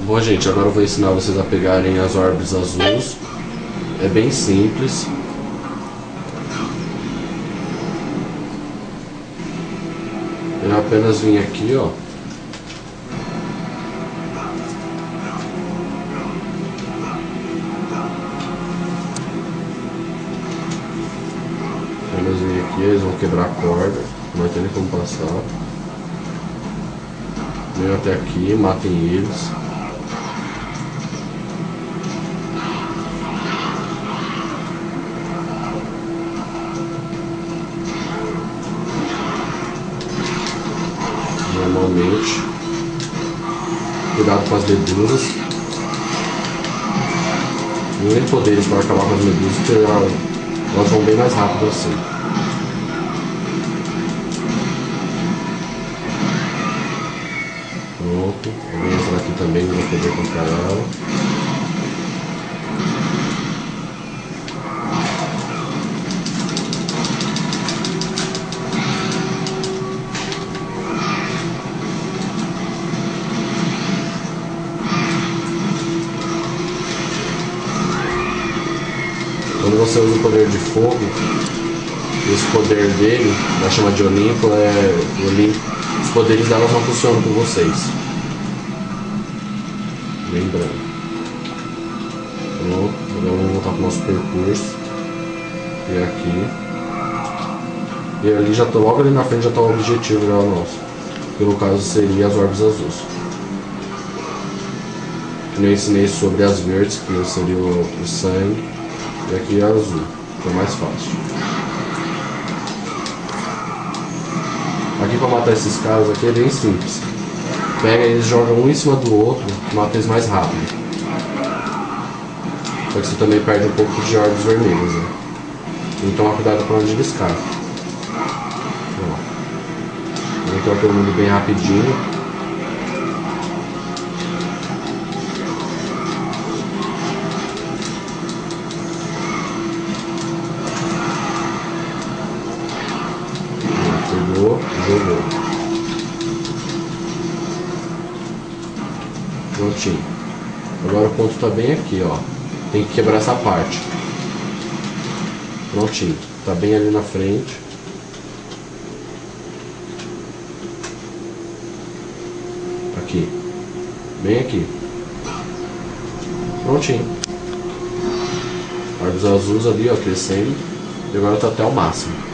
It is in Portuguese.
Bom, gente, agora eu vou ensinar vocês a pegarem as orbes azuis. É bem simples. Eu apenas vim aqui, ó. Apenas vim aqui, eles vão quebrar a corda. Não vai ter nem como passar. Venham até aqui, matem eles. Normalmente. Cuidado com as medusas. Não tem poderes para acabar com as medusas, porque elas vão bem mais rápido assim. Pronto. Alguém entra aqui também, não vai poder contra ela. Quando você usa o poder de fogo, esse poder dele, da chama de Olimpo, os poderes dela não funcionam com vocês. Lembrando. Pronto, agora vamos voltar para o nosso percurso. E aqui. E ali já tô, logo ali na frente já está o objetivo já nosso. Que no caso seria as orbes azuis. Eu ensinei sobre as verdes, que seria o sangue. E aqui é azul, que é mais fácil. Aqui para matar esses caras aqui é bem simples. Pega eles, joga um em cima do outro, mata eles mais rápido. Só que você também perde um pouco de orbes vermelhas, né? Tem que tomar cuidado para onde eles caem. Vamos entrar todo mundo bem rapidinho. Jogou. Prontinho. Agora o ponto tá bem aqui, ó. Tem que quebrar essa parte. Prontinho. Tá bem ali na frente. Aqui. Bem aqui. Prontinho. Orbes azuis ali, ó, crescendo. E agora tá até o máximo.